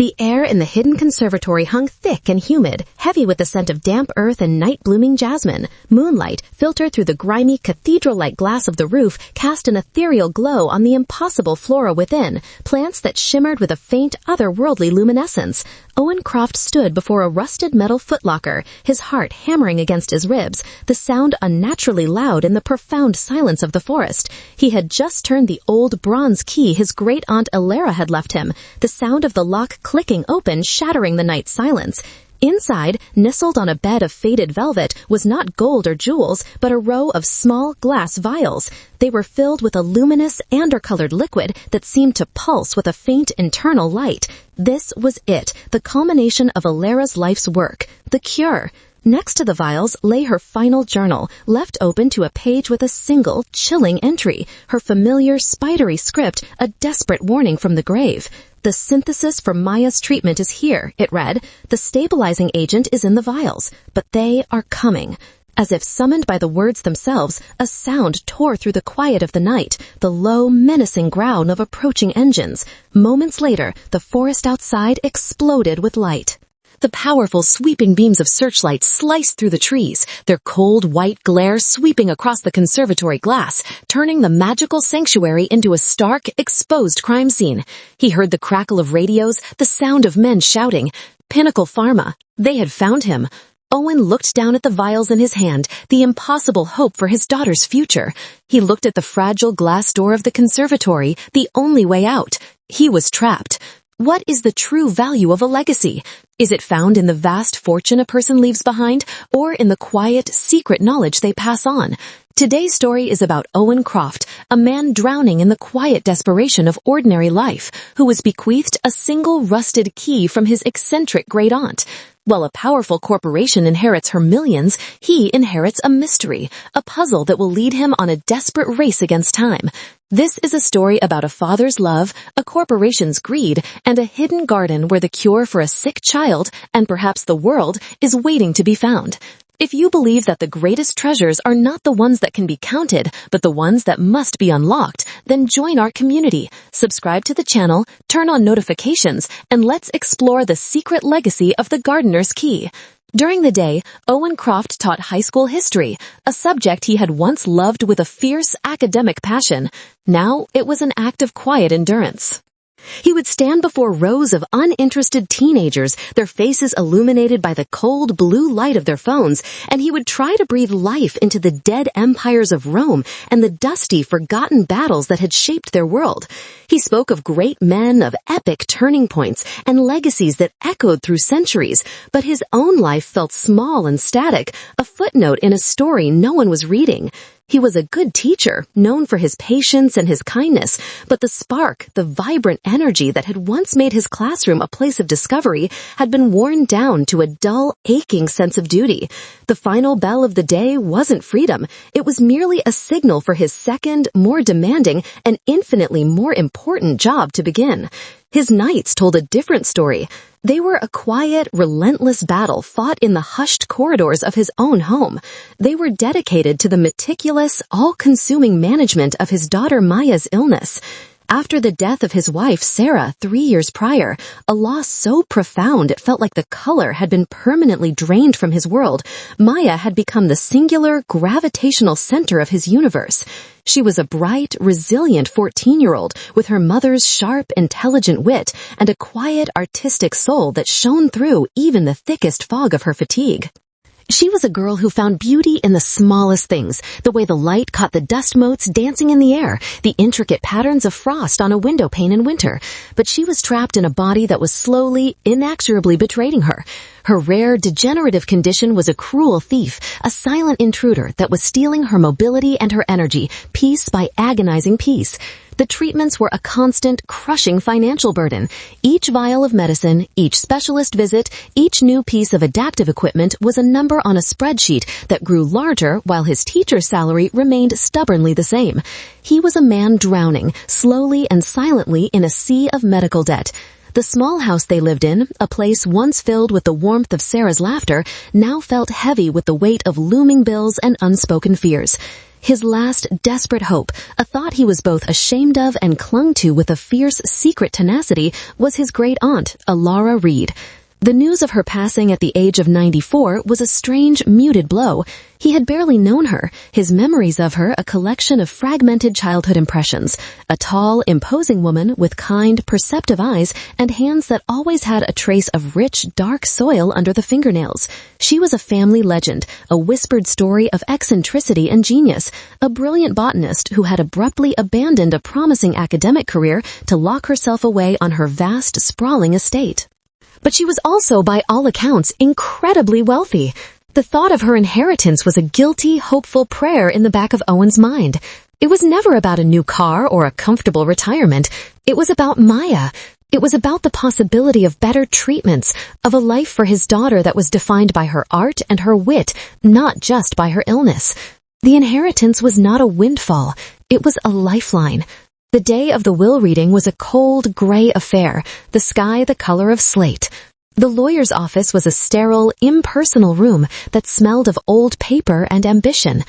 The air in the hidden conservatory hung thick and humid, heavy with the scent of damp earth and night-blooming jasmine. Moonlight, filtered through the grimy cathedral-like glass of the roof, cast an ethereal glow on the impossible flora within, plants that shimmered with a faint, otherworldly luminescence. Owen Croft stood before a rusted metal footlocker, his heart hammering against his ribs, the sound unnaturally loud in the profound silence of the forest. He had just turned the old bronze key his great-aunt Elara had left him, the sound of the lock clicking open, shattering the night silence. Inside, nestled on a bed of faded velvet, was not gold or jewels, but a row of small glass vials. They were filled with a luminous, amber-colored liquid that seemed to pulse with a faint internal light. This was it, the culmination of Elara's life's work, the cure. Next to the vials lay her final journal, left open to a page with a single, chilling entry, her familiar, spidery script, a desperate warning from the grave. The synthesis for Maya's treatment is here, it read. The stabilizing agent is in the vials, but they are coming. As if summoned by the words themselves, a sound tore through the quiet of the night, the low, menacing growl of approaching engines. Moments later, the forest outside exploded with light. The powerful, sweeping beams of searchlight sliced through the trees, their cold, white glare sweeping across the conservatory glass, turning the magical sanctuary into a stark, exposed crime scene. He heard the crackle of radios, the sound of men shouting. Pinnacle Pharma. They had found him. Owen looked down at the vials in his hand, the impossible hope for his daughter's future. He looked at the fragile glass door of the conservatory, the only way out. He was trapped. What is the true value of a legacy? Is it found in the vast fortune a person leaves behind, or in the quiet, secret knowledge they pass on? Today's story is about Owen Croft, a man drowning in the quiet desperation of ordinary life, who was bequeathed a single rusted key from his eccentric great-aunt. While a powerful corporation inherits her millions, he inherits a mystery, a puzzle that will lead him on a desperate race against time. This is a story about a father's love, a corporation's greed, and a hidden garden where the cure for a sick child, and perhaps the world, is waiting to be found. If you believe that the greatest treasures are not the ones that can be counted, but the ones that must be unlocked, then join our community, subscribe to the channel, turn on notifications, and let's explore the secret legacy of the gardener's key. During the day, Owen Croft taught high school history, a subject he had once loved with a fierce academic passion. Now it was an act of quiet endurance. He would stand before rows of uninterested teenagers, their faces illuminated by the cold blue light of their phones, and he would try to breathe life into the dead empires of Rome and the dusty, forgotten battles that had shaped their world. He spoke of great men, of epic turning points, and legacies that echoed through centuries, but his own life felt small and static, a footnote in a story no one was reading. He was a good teacher, known for his patience and his kindness, but the spark, the vibrant energy that had once made his classroom a place of discovery had been worn down to a dull, aching sense of duty. The final bell of the day wasn't freedom. It was merely a signal for his second, more demanding, and infinitely more important job to begin. His nights told a different story. They were a quiet, relentless battle fought in the hushed corridors of his own home. They were dedicated to the meticulous, all-consuming management of his daughter Maya's illness. After the death of his wife, Sarah, 3 years prior, a loss so profound it felt like the color had been permanently drained from his world, Maya had become the singular, gravitational center of his universe. She was a bright, resilient 14-year-old with her mother's sharp, intelligent wit and a quiet, artistic soul that shone through even the thickest fog of her fatigue. She was a girl who found beauty in the smallest things, the way the light caught the dust motes dancing in the air, the intricate patterns of frost on a window pane in winter. But she was trapped in a body that was slowly, inexorably betraying her. Her rare, degenerative condition was a cruel thief, a silent intruder that was stealing her mobility and her energy, piece by agonizing piece. The treatments were a constant, crushing financial burden. Each vial of medicine, each specialist visit, each new piece of adaptive equipment was a number on a spreadsheet that grew larger while his teacher's salary remained stubbornly the same. He was a man drowning, slowly and silently in a sea of medical debt. The small house they lived in, a place once filled with the warmth of Sarah's laughter, now felt heavy with the weight of looming bills and unspoken fears. His last desperate hope, a thought he was both ashamed of and clung to with a fierce secret tenacity, was his great-aunt, Elara Reed. The news of her passing at the age of 94 was a strange, muted blow. He had barely known her, his memories of her a collection of fragmented childhood impressions. A tall, imposing woman with kind, perceptive eyes and hands that always had a trace of rich, dark soil under the fingernails. She was a family legend, a whispered story of eccentricity and genius, a brilliant botanist who had abruptly abandoned a promising academic career to lock herself away on her vast, sprawling estate. But she was also, by all accounts, incredibly wealthy. The thought of her inheritance was a guilty, hopeful prayer in the back of Owen's mind. It was never about a new car or a comfortable retirement. It was about Maya. It was about the possibility of better treatments, of a life for his daughter that was defined by her art and her wit, not just by her illness. The inheritance was not a windfall. It was a lifeline. The day of the will reading was a cold, gray affair, the sky the color of slate. The lawyer's office was a sterile, impersonal room that smelled of old paper and ambition.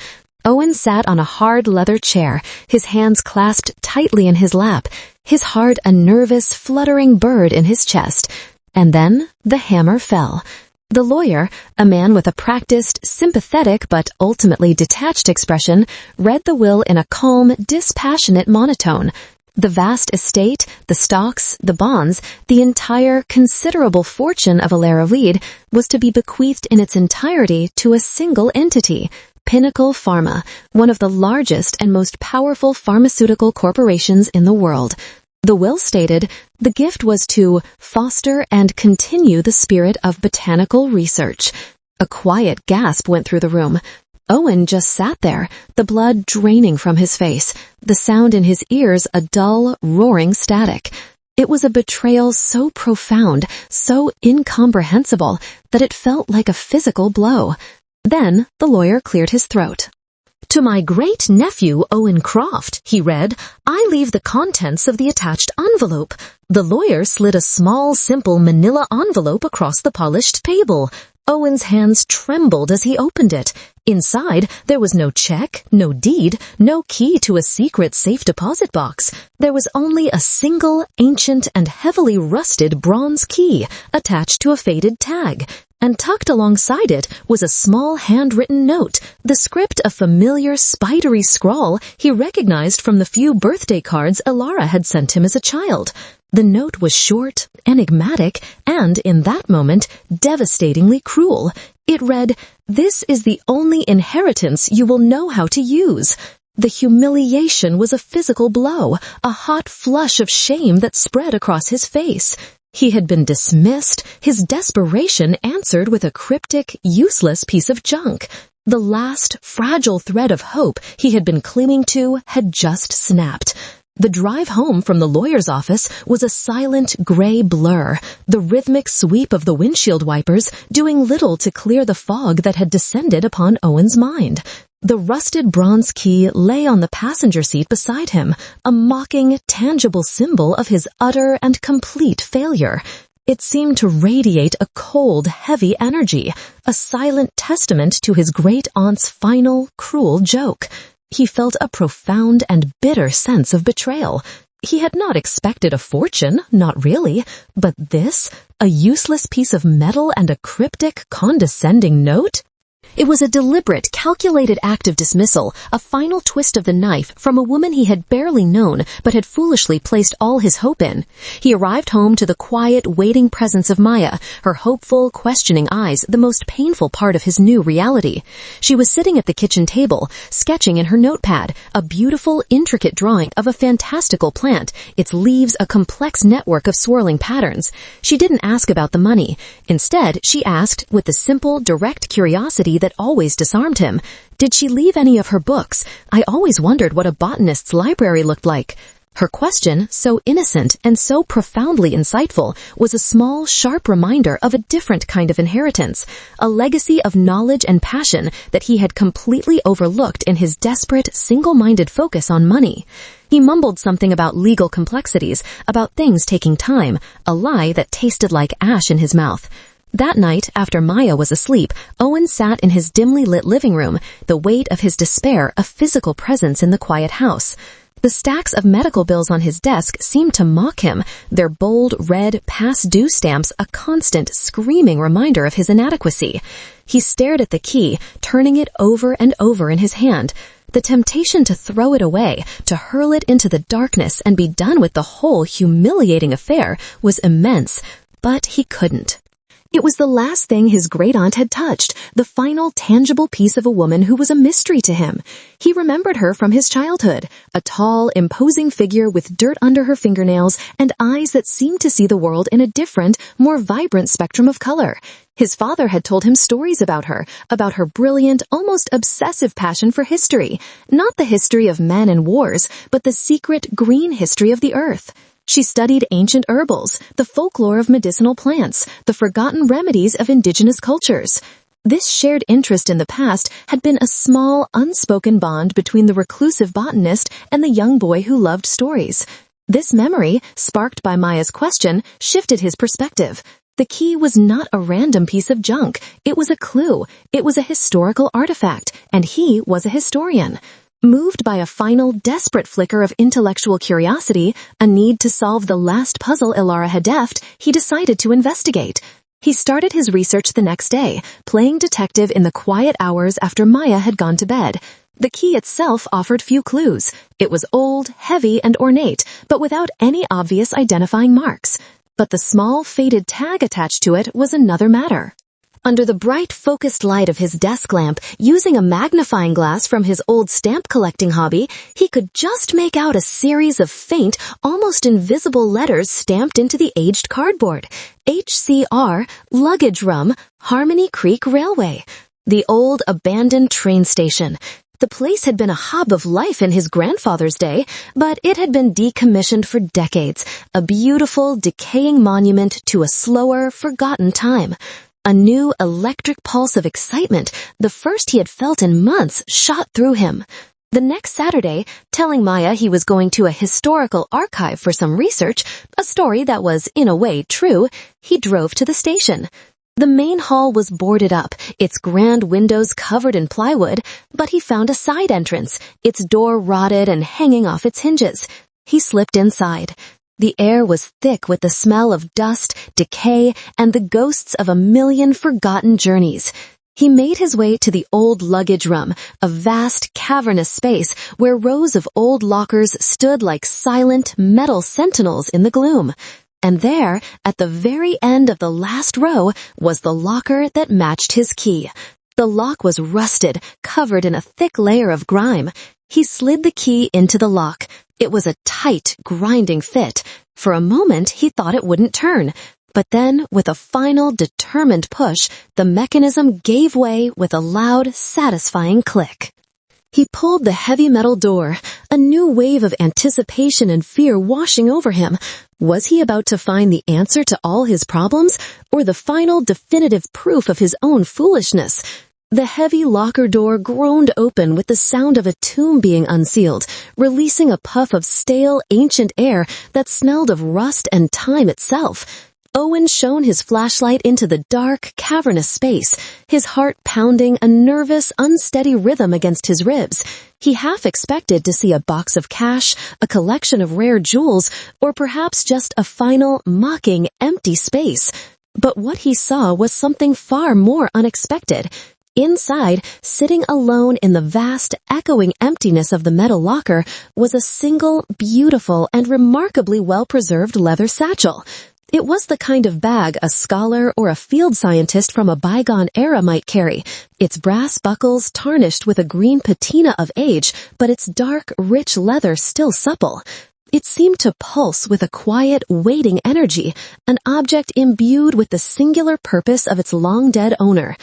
Owen sat on a hard leather chair, his hands clasped tightly in his lap, his heart a nervous, fluttering bird in his chest. And then the hammer fell. The lawyer, a man with a practiced, sympathetic but ultimately detached expression, read the will in a calm, dispassionate monotone. The vast estate, the stocks, the bonds, the entire considerable fortune of Elara Reed was to be bequeathed in its entirety to a single entity, Pinnacle Pharma, one of the largest and most powerful pharmaceutical corporations in the world. The will stated the gift was to foster and continue the spirit of botanical research. A quiet gasp went through the room. Owen just sat there, the blood draining from his face, the sound in his ears a dull, roaring static. It was a betrayal so profound, so incomprehensible, that it felt like a physical blow. Then the lawyer cleared his throat. "To my great-nephew, Owen Croft," he read, "I leave the contents of the attached envelope." The lawyer slid a small, simple manila envelope across the polished table. Owen's hands trembled as he opened it. Inside, there was no check, no deed, no key to a secret safe deposit box. There was only a single, ancient, and heavily rusted bronze key attached to a faded tag. And tucked alongside it was a small handwritten note, the script a familiar, spidery scrawl he recognized from the few birthday cards Elara had sent him as a child. The note was short, enigmatic, and, in that moment, devastatingly cruel. It read, "This is the only inheritance you will know how to use." The humiliation was a physical blow, a hot flush of shame that spread across his face. He had been dismissed, his desperation answered with a cryptic, useless piece of junk. The last, fragile thread of hope he had been clinging to had just snapped. The drive home from the lawyer's office was a silent, gray blur, the rhythmic sweep of the windshield wipers doing little to clear the fog that had descended upon Owen's mind. The rusted bronze key lay on the passenger seat beside him, a mocking, tangible symbol of his utter and complete failure. It seemed to radiate a cold, heavy energy, a silent testament to his great-aunt's final, cruel joke. He felt a profound and bitter sense of betrayal. He had not expected a fortune, not really, but this, a useless piece of metal and a cryptic, condescending note? It was a deliberate, calculated act of dismissal, a final twist of the knife from a woman he had barely known but had foolishly placed all his hope in. He arrived home to the quiet, waiting presence of Maya, her hopeful, questioning eyes the most painful part of his new reality. She was sitting at the kitchen table, sketching in her notepad, a beautiful, intricate drawing of a fantastical plant, its leaves a complex network of swirling patterns. She didn't ask about the money. Instead, she asked, with the simple, direct curiosity that always disarmed him, did she leave any of her books? I always wondered what a botanist's library looked like. Her question, so innocent and so profoundly insightful, was a small, sharp reminder of a different kind of inheritance, a legacy of knowledge and passion that he had completely overlooked in his desperate, single-minded focus on money. He mumbled something about legal complexities, about things taking time, a lie that tasted like ash in his mouth. That night, after Maya was asleep, Owen sat in his dimly lit living room, the weight of his despair a physical presence in the quiet house. The stacks of medical bills on his desk seemed to mock him, their bold, red, past due stamps a constant, screaming reminder of his inadequacy. He stared at the key, turning it over and over in his hand. The temptation to throw it away, to hurl it into the darkness and be done with the whole humiliating affair was immense, but he couldn't. It was the last thing his great-aunt had touched, the final tangible piece of a woman who was a mystery to him. He remembered her from his childhood, a tall, imposing figure with dirt under her fingernails and eyes that seemed to see the world in a different, more vibrant spectrum of color. His father had told him stories about her brilliant, almost obsessive passion for history, not the history of men and wars, but the secret green history of the earth. She studied ancient herbals, the folklore of medicinal plants, the forgotten remedies of indigenous cultures. This shared interest in the past had been a small, unspoken bond between the reclusive botanist and the young boy who loved stories. This memory, sparked by Maya's question, shifted his perspective. The key was not a random piece of junk. It was a clue. It was a historical artifact, and he was a historian. Moved by a final, desperate flicker of intellectual curiosity, a need to solve the last puzzle Elara had left, he decided to investigate. He started his research the next day, playing detective in the quiet hours after Maya had gone to bed. The key itself offered few clues. It was old, heavy, and ornate, but without any obvious identifying marks. But the small, faded tag attached to it was another matter. Under the bright, focused light of his desk lamp, using a magnifying glass from his old stamp collecting hobby, he could just make out a series of faint, almost invisible letters stamped into the aged cardboard. HCR, Luggage Room, Harmony Creek Railway. The old, abandoned train station. The place had been a hub of life in his grandfather's day, but it had been decommissioned for decades, a beautiful, decaying monument to a slower, forgotten time. A new electric pulse of excitement, the first he had felt in months, shot through him. The next Saturday, telling Maya he was going to a historical archive for some research, a story that was, in a way, true, he drove to the station. The main hall was boarded up, its grand windows covered in plywood, but he found a side entrance, its door rotted and hanging off its hinges. He slipped inside. The air was thick with the smell of dust, decay, and the ghosts of a million forgotten journeys. He made his way to the old luggage room, a vast, cavernous space where rows of old lockers stood like silent, metal sentinels in the gloom. And there, at the very end of the last row, was the locker that matched his key. The lock was rusted, covered in a thick layer of grime. He slid the key into the lock. It was a tight, grinding fit. For a moment, he thought it wouldn't turn. But then, with a final, determined push, the mechanism gave way with a loud, satisfying click. He pulled the heavy metal door, a new wave of anticipation and fear washing over him. Was he about to find the answer to all his problems, or the final, definitive proof of his own foolishness? The heavy locker door groaned open with the sound of a tomb being unsealed, releasing a puff of stale, ancient air that smelled of rust and time itself. Owen shone his flashlight into the dark, cavernous space, his heart pounding a nervous, unsteady rhythm against his ribs. He half expected to see a box of cash, a collection of rare jewels, or perhaps just a final, mocking, empty space. But what he saw was something far more unexpected. Inside, sitting alone in the vast, echoing emptiness of the metal locker, was a single, beautiful, and remarkably well-preserved leather satchel. It was the kind of bag a scholar or a field scientist from a bygone era might carry, its brass buckles tarnished with a green patina of age, but its dark, rich leather still supple. It seemed to pulse with a quiet, waiting energy, an object imbued with the singular purpose of its long-dead owner.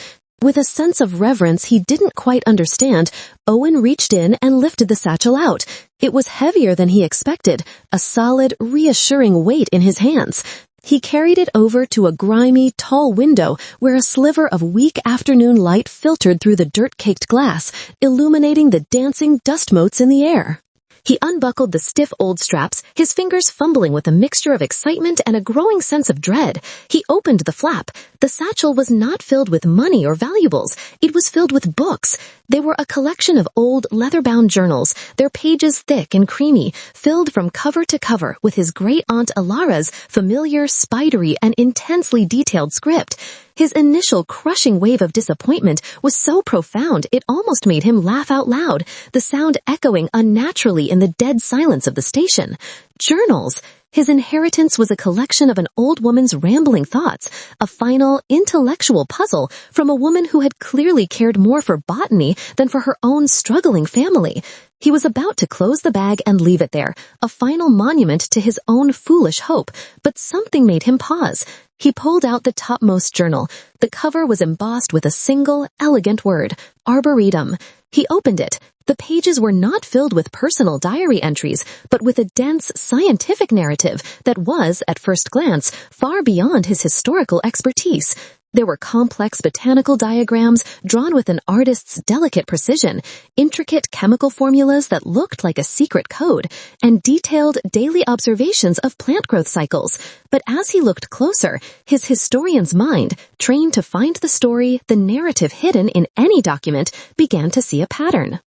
With a sense of reverence he didn't quite understand, Owen reached in and lifted the satchel out. It was heavier than he expected, a solid, reassuring weight in his hands. He carried it over to a grimy, tall window where a sliver of weak afternoon light filtered through the dirt-caked glass, illuminating the dancing dust motes in the air. He unbuckled the stiff old straps, his fingers fumbling with a mixture of excitement and a growing sense of dread. He opened the flap. The satchel was not filled with money or valuables. It was filled with books. They were a collection of old, leather-bound journals, their pages thick and creamy, filled from cover to cover with his great-aunt Elara's familiar, spidery, and intensely detailed script. His initial crushing wave of disappointment was so profound it almost made him laugh out loud, the sound echoing unnaturally in the dead silence of the station. Journals! His inheritance was a collection of an old woman's rambling thoughts, a final, intellectual puzzle from a woman who had clearly cared more for botany than for her own struggling family. He was about to close the bag and leave it there, a final monument to his own foolish hope, but something made him pause. He pulled out the topmost journal. The cover was embossed with a single, elegant word, Arboretum. He opened it. The pages were not filled with personal diary entries, but with a dense scientific narrative that was, at first glance, far beyond his historical expertise. There were complex botanical diagrams drawn with an artist's delicate precision, intricate chemical formulas that looked like a secret code, and detailed daily observations of plant growth cycles. But as he looked closer, his historian's mind, trained to find the story, the narrative hidden in any document, began to see a pattern.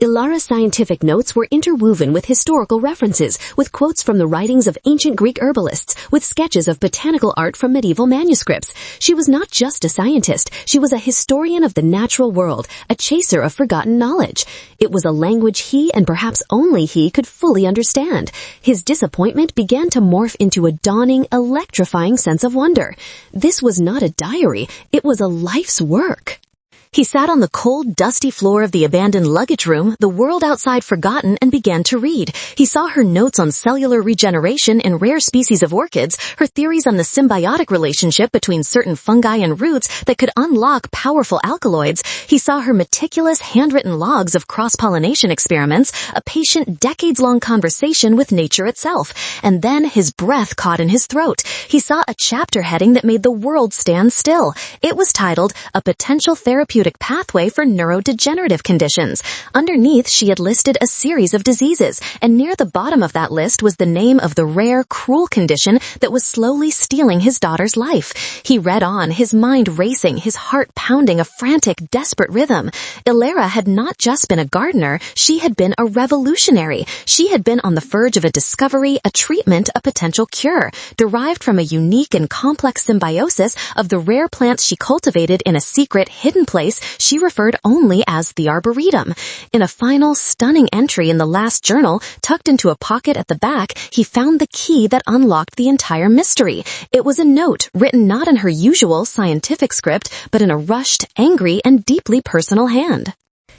Elara's scientific notes were interwoven with historical references, with quotes from the writings of ancient Greek herbalists, with sketches of botanical art from medieval manuscripts. She was not just a scientist, she was a historian of the natural world, a chaser of forgotten knowledge. It was a language he and perhaps only he could fully understand. His disappointment began to morph into a dawning, electrifying sense of wonder. This was not a diary, it was a life's work. He sat on the cold, dusty floor of the abandoned luggage room, the world outside forgotten, and began to read. He saw her notes on cellular regeneration in rare species of orchids, her theories on the symbiotic relationship between certain fungi and roots that could unlock powerful alkaloids. He saw her meticulous, handwritten logs of cross-pollination experiments, a patient, decades-long conversation with nature itself. And then his breath caught in his throat. He saw a chapter heading that made the world stand still. It was titled, A Potential Therapeutic Pathway for Neurodegenerative Conditions. Underneath, she had listed a series of diseases, and near the bottom of that list was the name of the rare, cruel condition that was slowly stealing his daughter's life. He read on, his mind racing, his heart pounding a frantic, desperate rhythm. Elara had not just been a gardener, she had been a revolutionary. She had been on the verge of a discovery, a treatment, a potential cure, derived from a unique and complex symbiosis of the rare plants she cultivated in a secret, hidden place she referred only as the Arboretum. In a final, stunning entry in the last journal, tucked into a pocket at the back, he found the key that unlocked the entire mystery. It was a note, written not in her usual scientific script, but in a rushed, angry, and deeply personal hand.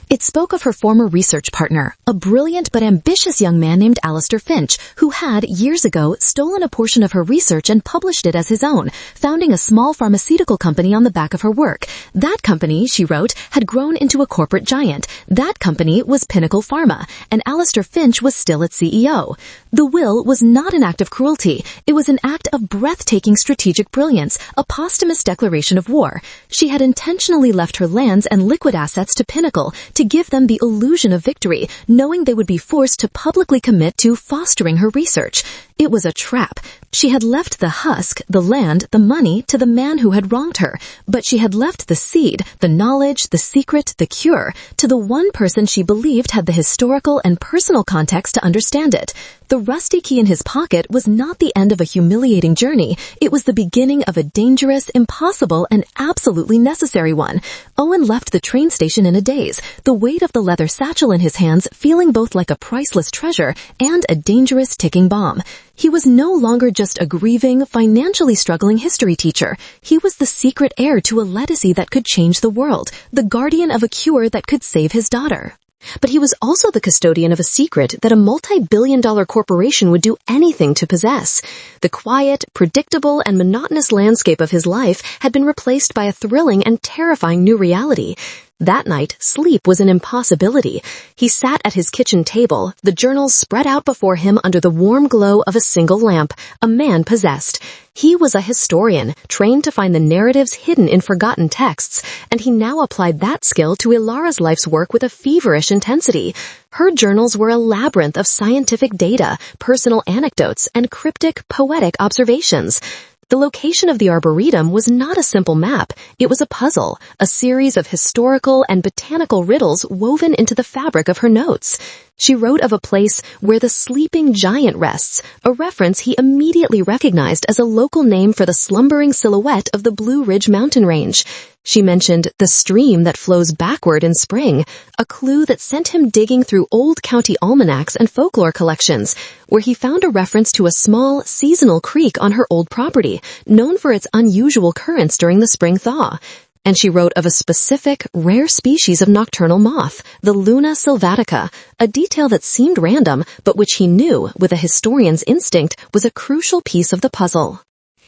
It spoke of her former research partner, a brilliant but ambitious young man named Alistair Finch, who had, years ago, stolen a portion of her research and published it as his own, founding a small pharmaceutical company on the back of her work. That company, she wrote, had grown into a corporate giant. That company was Pinnacle Pharma, and Alistair Finch was still its CEO. The will was not an act of cruelty. It was an act of breathtaking strategic brilliance, a posthumous declaration of war. She had intentionally left her lands and liquid assets to Pinnacle, to give them the illusion of victory, knowing they would be forced to publicly commit to fostering her research. It was a trap. She had left the husk, the land, the money to the man who had wronged her, but she had left the seed, the knowledge, the secret, the cure, to the one person she believed had the historical and personal context to understand it. The rusty key in his pocket was not the end of a humiliating journey. It was the beginning of a dangerous, impossible, and absolutely necessary one. Owen left the train station in a daze, the weight of the leather satchel in his hands feeling both like a priceless treasure and a dangerous ticking bomb. He was no longer just a grieving, financially struggling history teacher. He was the secret heir to a legacy that could change the world, the guardian of a cure that could save his daughter. But he was also the custodian of a secret that a multi-billion-dollar corporation would do anything to possess. The quiet, predictable, and monotonous landscape of his life had been replaced by a thrilling and terrifying new reality. That night, sleep was an impossibility. He sat at his kitchen table, the journals spread out before him under the warm glow of a single lamp, a man possessed. He was a historian, trained to find the narratives hidden in forgotten texts, and he now applied that skill to Elara's life's work with a feverish intensity. Her journals were a labyrinth of scientific data, personal anecdotes, and cryptic, poetic observations. The location of the Arboretum was not a simple map. It was a puzzle, a series of historical and botanical riddles woven into the fabric of her notes. She wrote of a place where the sleeping giant rests, a reference he immediately recognized as a local name for the slumbering silhouette of the Blue Ridge mountain range. She mentioned the stream that flows backward in spring, a clue that sent him digging through old county almanacs and folklore collections, where he found a reference to a small, seasonal creek on her old property, known for its unusual currents during the spring thaw. And she wrote of a specific, rare species of nocturnal moth, the Luna sylvatica, a detail that seemed random, but which he knew, with a historian's instinct, was a crucial piece of the puzzle.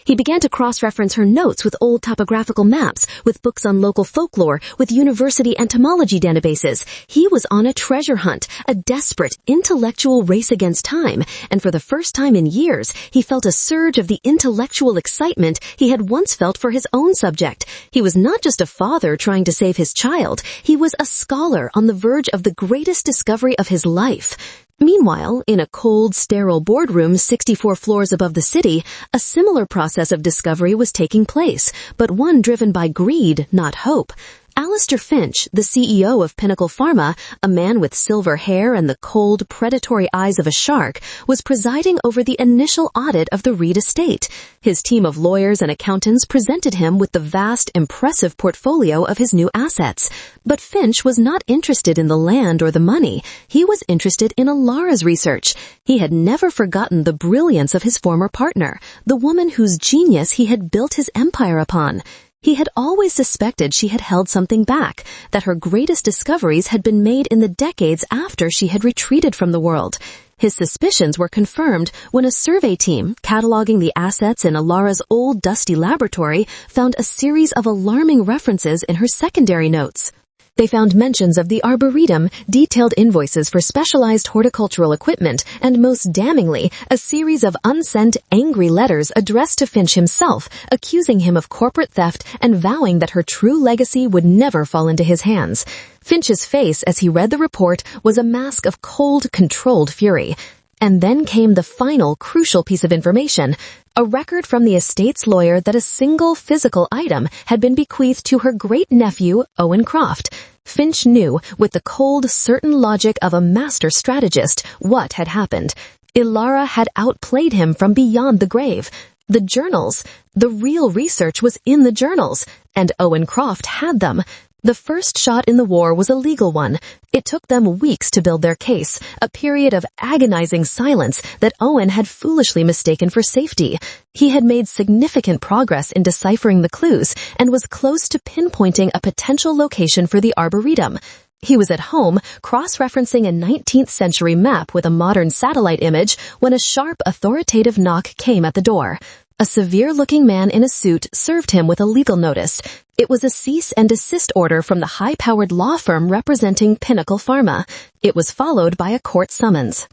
He began to cross-reference her notes with old topographical maps, with books on local folklore, with university entomology databases. He was on a treasure hunt, a desperate, intellectual race against time, and for the first time in years, he felt a surge of the intellectual excitement he had once felt for his own subject. He was not just a father trying to save his child, he was a scholar on the verge of the greatest discovery of his life. Meanwhile, in a cold, sterile boardroom 64 floors above the city, a similar process of discovery was taking place, but one driven by greed, not hope. Alistair Finch, the CEO of Pinnacle Pharma, a man with silver hair and the cold, predatory eyes of a shark, was presiding over the initial audit of the Reed estate. His team of lawyers and accountants presented him with the vast, impressive portfolio of his new assets. But Finch was not interested in the land or the money. He was interested in Elara's research. He had never forgotten the brilliance of his former partner, the woman whose genius he had built his empire upon. He had always suspected she had held something back, that her greatest discoveries had been made in the decades after she had retreated from the world. His suspicions were confirmed when a survey team, cataloging the assets in Elara's old dusty laboratory, found a series of alarming references in her secondary notes. They found mentions of the Arboretum, detailed invoices for specialized horticultural equipment, and most damningly, a series of unsent, angry letters addressed to Finch himself, accusing him of corporate theft and vowing that her true legacy would never fall into his hands. Finch's face as he read the report was a mask of cold, controlled fury. And then came the final, crucial piece of information, a record from the estate's lawyer that a single physical item had been bequeathed to her great-nephew, Owen Croft. Finch knew, with the cold, certain logic of a master strategist, what had happened. Elara had outplayed him from beyond the grave. The journals, the real research was in the journals, and Owen Croft had them. The first shot in the war was a legal one. It took them weeks to build their case, a period of agonizing silence that Owen had foolishly mistaken for safety. He had made significant progress in deciphering the clues and was close to pinpointing a potential location for the Arboretum. He was at home, cross-referencing a 19th century map with a modern satellite image when a sharp, authoritative knock came at the door. A severe-looking man in a suit served him with a legal notice. It was a cease and desist order from the high-powered law firm representing Pinnacle Pharma. It was followed by a court summons.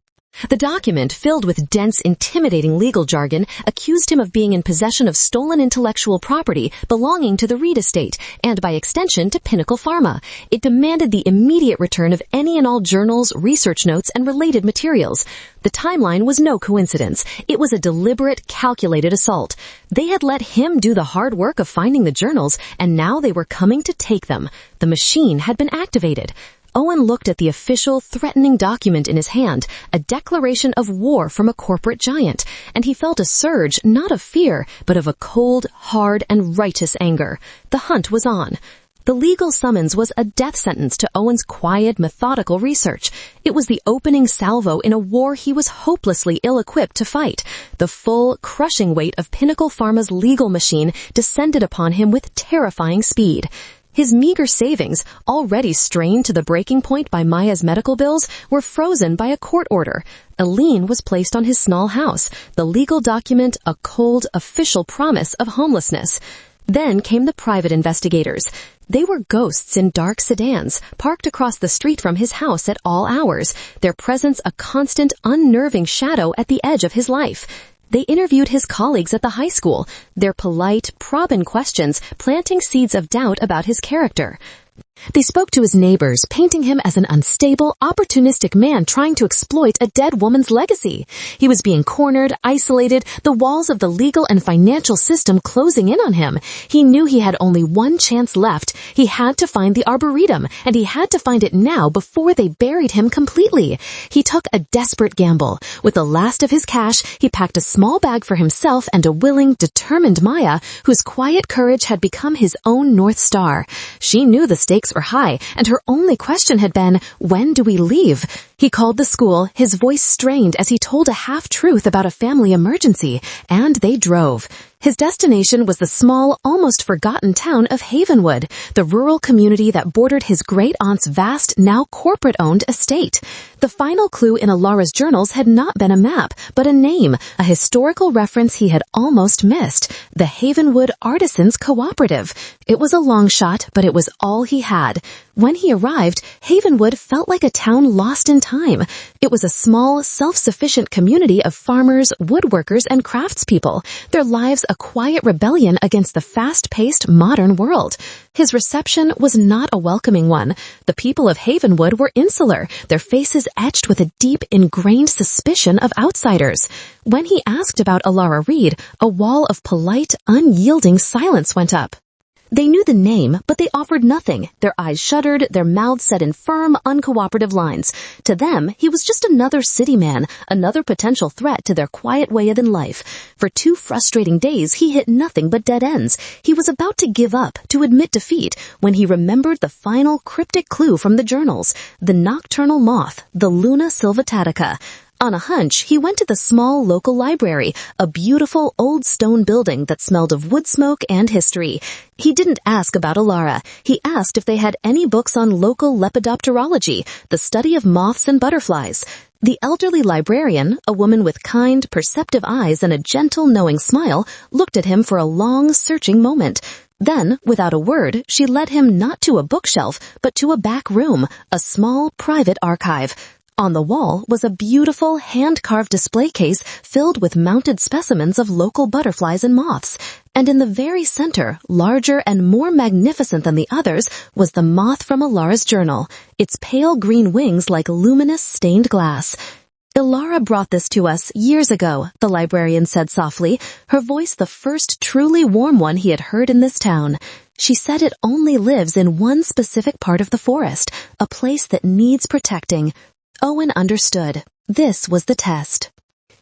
The document, filled with dense, intimidating legal jargon, accused him of being in possession of stolen intellectual property belonging to the Reed estate, and by extension to Pinnacle Pharma. It demanded the immediate return of any and all journals, research notes, and related materials. The timeline was no coincidence. It was a deliberate, calculated assault. They had let him do the hard work of finding the journals, and now they were coming to take them. The machine had been activated. Owen looked at the official, threatening document in his hand, a declaration of war from a corporate giant, and he felt a surge, not of fear, but of a cold, hard, and righteous anger. The hunt was on. The legal summons was a death sentence to Owen's quiet, methodical research. It was the opening salvo in a war he was hopelessly ill-equipped to fight. The full, crushing weight of Pinnacle Pharma's legal machine descended upon him with terrifying speed. His meager savings, already strained to the breaking point by Maya's medical bills, were frozen by a court order. A lien was placed on his small house, the legal document a cold, official promise of homelessness. Then came the private investigators. They were ghosts in dark sedans, parked across the street from his house at all hours, their presence a constant, unnerving shadow at the edge of his life. They interviewed his colleagues at the high school, their polite, probing questions planting seeds of doubt about his character. They spoke to his neighbors, painting him as an unstable, opportunistic man trying to exploit a dead woman's legacy. He was being cornered, isolated, the walls of the legal and financial system closing in on him. He knew he had only one chance left. He had to find the Arboretum, and he had to find it now before they buried him completely. He took a desperate gamble. With the last of his cash, he packed a small bag for himself and a willing, determined Maya, whose quiet courage had become his own North Star. She knew the stakes were high, and her only question had been, when do we leave? He called the school, his voice strained as he told a half-truth about a family emergency, and they drove. His destination was the small, almost forgotten town of Havenwood, the rural community that bordered his great-aunt's vast, now corporate-owned estate. The final clue in Elara's journals had not been a map, but a name, a historical reference he had almost missed, the Havenwood Artisans Cooperative. It was a long shot, but it was all he had. When he arrived, Havenwood felt like a town lost in time. It was a small, self-sufficient community of farmers, woodworkers, and craftspeople, their lives a quiet rebellion against the fast-paced modern world. His reception was not a welcoming one. The people of Havenwood were insular, their faces etched with a deep, ingrained suspicion of outsiders. When he asked about Elara Reed, a wall of polite, unyielding silence went up. They knew the name, but they offered nothing. Their eyes shuttered, their mouths set in firm, uncooperative lines. To them, he was just another city man, another potential threat to their quiet way of life. For 2 frustrating days, he hit nothing but dead ends. He was about to give up, to admit defeat, when he remembered the final cryptic clue from the journals, the nocturnal moth, the Luna sylvatatica. On a hunch, he went to the small local library, a beautiful old stone building that smelled of wood smoke and history. He didn't ask about Elara. He asked if they had any books on local lepidopterology, the study of moths and butterflies. The elderly librarian, a woman with kind, perceptive eyes and a gentle, knowing smile, looked at him for a long, searching moment. Then, without a word, she led him not to a bookshelf, but to a back room, a small, private archive. On the wall was a beautiful, hand-carved display case filled with mounted specimens of local butterflies and moths. And in the very center, larger and more magnificent than the others, was the moth from Elara's journal, its pale green wings like luminous stained glass. Elara brought this to us years ago, the librarian said softly, her voice the first truly warm one he had heard in this town. She said it only lives in one specific part of the forest, a place that needs protecting. Owen understood. This was the test.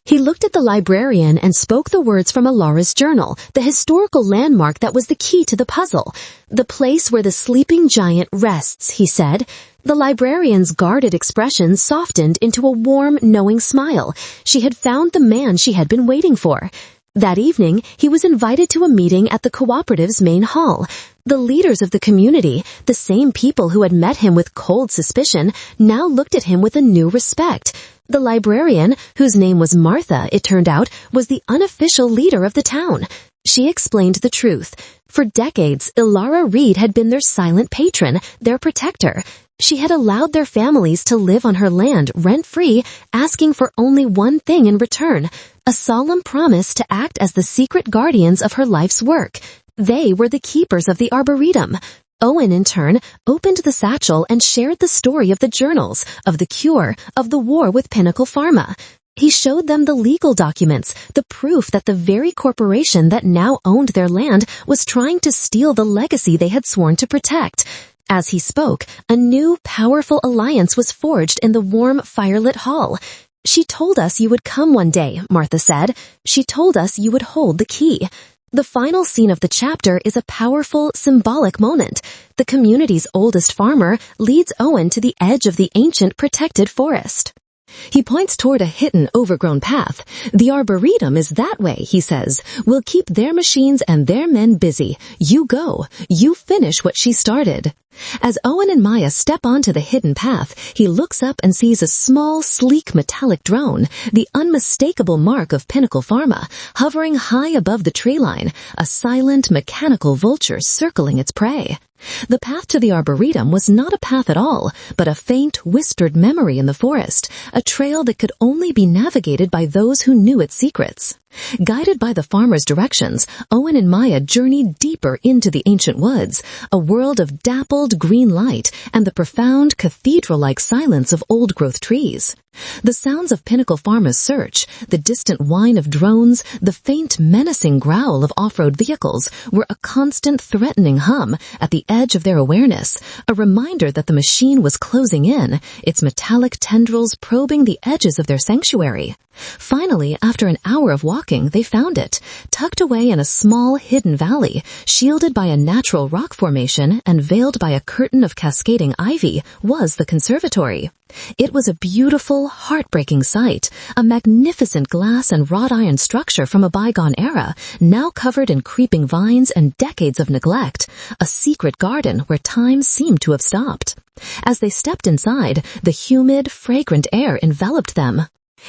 He looked at the librarian and spoke the words from Elara's journal, the historical landmark that was the key to the puzzle. The place where the sleeping giant rests, he said. The librarian's guarded expression softened into a warm, knowing smile. She had found the man she had been waiting for. That evening, he was invited to a meeting at the cooperative's main hall. The leaders of the community, the same people who had met him with cold suspicion, now looked at him with a new respect. The librarian, whose name was Martha, it turned out, was the unofficial leader of the town. She explained the truth. For decades, Elara Reed had been their silent patron, their protector. She had allowed their families to live on her land rent-free, asking for only one thing in return, a solemn promise to act as the secret guardians of her life's work. They were the keepers of the Arboretum. Owen, in turn, opened the satchel and shared the story of the journals, of the cure, of the war with Pinnacle Pharma. He showed them the legal documents, the proof that the very corporation that now owned their land was trying to steal the legacy they had sworn to protect. As he spoke, a new, powerful alliance was forged in the warm, firelit hall. "She told us you would come one day," Martha said. "She told us you would hold the key." The final scene of the chapter is a powerful, symbolic moment. The community's oldest farmer leads Owen to the edge of the ancient protected forest. He points toward a hidden, overgrown path. The Arboretum is that way, he says. We'll keep their machines and their men busy. You go. You finish what she started. As Owen and Maya step onto the hidden path, he looks up and sees a small, sleek metallic drone, the unmistakable mark of Pinnacle Pharma, hovering high above the tree line, a silent, mechanical vulture circling its prey. The path to the Arboretum was not a path at all, but a faint, whispered memory in the forest, a trail that could only be navigated by those who knew its secrets. Guided by the farmer's directions, Owen and Maya journeyed deeper into the ancient woods, a world of dappled green light and the profound cathedral-like silence of old-growth trees. The sounds of Pinnacle Pharma's search, the distant whine of drones, the faint menacing growl of off-road vehicles were a constant threatening hum at the edge of their awareness, a reminder that the machine was closing in, its metallic tendrils probing the edges of their sanctuary. Finally, after an hour of walking, they found it, tucked away in a small hidden valley, shielded by a natural rock formation and veiled by a curtain of cascading ivy, was the conservatory. It was a beautiful, heartbreaking sight, a magnificent glass and wrought iron structure from a bygone era, now covered in creeping vines and decades of neglect, a secret garden where time seemed to have stopped. As they stepped inside, the humid, fragrant air enveloped them.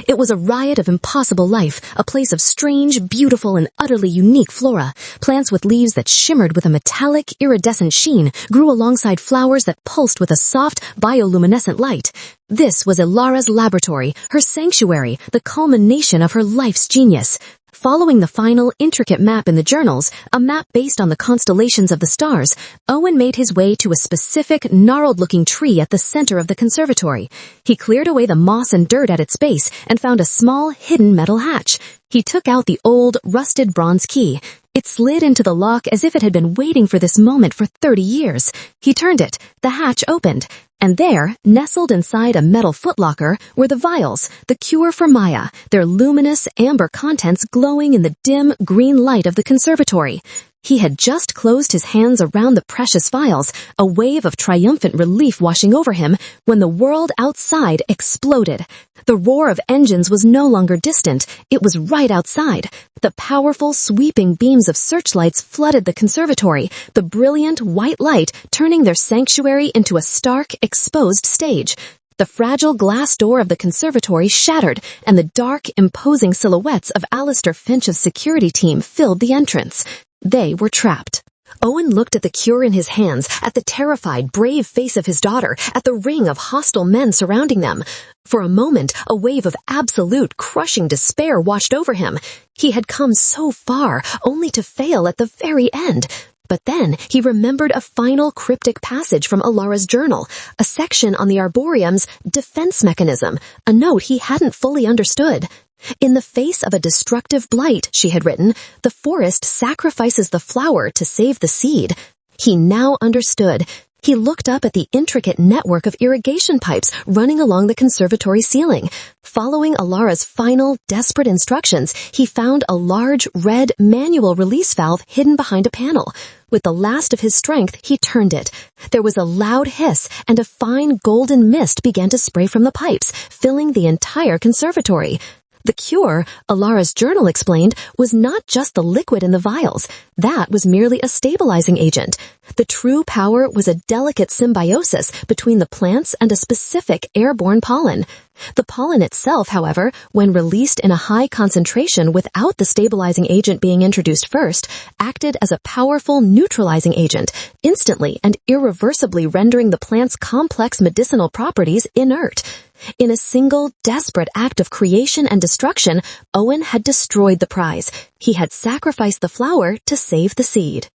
It was a riot of impossible life, a place of strange, beautiful, and utterly unique flora. Plants with leaves that shimmered with a metallic, iridescent sheen grew alongside flowers that pulsed with a soft, bioluminescent light. This was Elara's laboratory, her sanctuary, the culmination of her life's genius. Following the final, intricate map in the journals, a map based on the constellations of the stars, Owen made his way to a specific, gnarled-looking tree at the center of the conservatory. He cleared away the moss and dirt at its base and found a small, hidden metal hatch. He took out the old, rusted bronze key. It slid into the lock as if it had been waiting for this moment for 30 years. He turned it. The hatch opened. And there, nestled inside a metal footlocker, were the vials, the cure for Maya, their luminous amber contents glowing in the dim green light of the conservatory. He had just closed his hands around the precious vials, a wave of triumphant relief washing over him, when the world outside exploded. The roar of engines was no longer distant, it was right outside. The powerful, sweeping beams of searchlights flooded the conservatory, the brilliant white light turning their sanctuary into a stark, exposed stage. The fragile glass door of the conservatory shattered, and the dark, imposing silhouettes of Alistair Finch's security team filled the entrance. They were trapped. Owen looked at the cure in his hands, at the terrified, brave face of his daughter, at the ring of hostile men surrounding them. For a moment, a wave of absolute, crushing despair washed over him. He had come so far, only to fail at the very end. But then he remembered a final cryptic passage from Elara's journal, a section on the Arboretum's defense mechanism, a note he hadn't fully understood. In the face of a destructive blight, she had written, the forest sacrifices the flower to save the seed. He now understood. He looked up at the intricate network of irrigation pipes running along the conservatory ceiling. Following Elara's final, desperate instructions, he found a large, red manual release valve hidden behind a panel. With the last of his strength, he turned it. There was a loud hiss, and a fine golden mist began to spray from the pipes, filling the entire conservatory. The cure, Elara's journal explained, was not just the liquid in the vials. That was merely a stabilizing agent. The true power was a delicate symbiosis between the plants and a specific airborne pollen. The pollen itself, however, when released in a high concentration without the stabilizing agent being introduced first, acted as a powerful neutralizing agent, instantly and irreversibly rendering the plant's complex medicinal properties inert. In a single, desperate act of creation and destruction, Owen had destroyed the prize. He had sacrificed the flower to save the seed.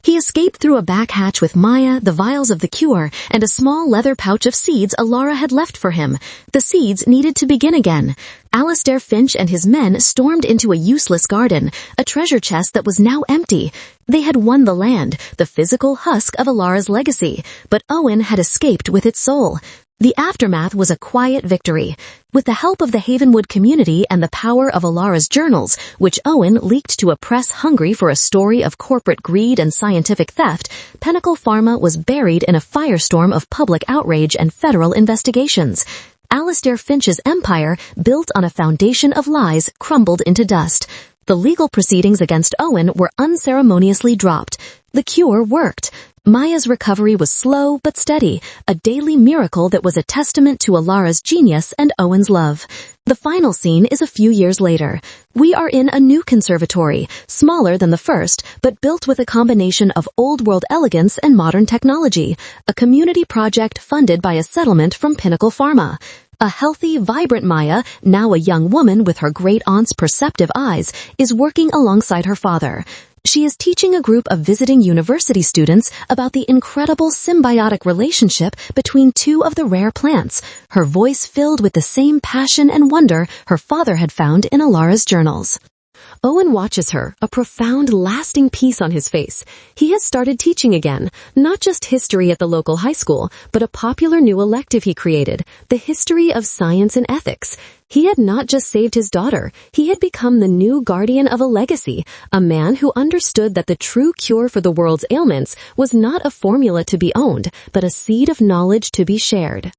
He escaped through a back hatch with Maya, the vials of the cure, and a small leather pouch of seeds Elara had left for him. The seeds needed to begin again. Alistair Finch and his men stormed into a useless garden, a treasure chest that was now empty. They had won the land, the physical husk of Elara's legacy, but Owen had escaped with its soul. The aftermath was a quiet victory. With the help of the Havenwood community and the power of Elara's journals, which Owen leaked to a press hungry for a story of corporate greed and scientific theft, Pinnacle Pharma was buried in a firestorm of public outrage and federal investigations. Alistair Finch's empire, built on a foundation of lies, crumbled into dust. The legal proceedings against Owen were unceremoniously dropped. The cure worked. Maya's recovery was slow but steady, a daily miracle that was a testament to Elara's genius and Owen's love. The final scene is a few years later. We are in a new conservatory, smaller than the first, but built with a combination of old-world elegance and modern technology, a community project funded by a settlement from Pinnacle Pharma. A healthy, vibrant Maya, now a young woman with her great-aunt's perceptive eyes, is working alongside her father. She is teaching a group of visiting university students about the incredible symbiotic relationship between two of the rare plants, her voice filled with the same passion and wonder her father had found in Elara's journals. Owen watches her, a profound, lasting peace on his face. He has started teaching again, not just history at the local high school, but a popular new elective he created, the history of science and ethics. He had not just saved his daughter, he had become the new guardian of a legacy, a man who understood that the true cure for the world's ailments was not a formula to be owned, but a seed of knowledge to be shared.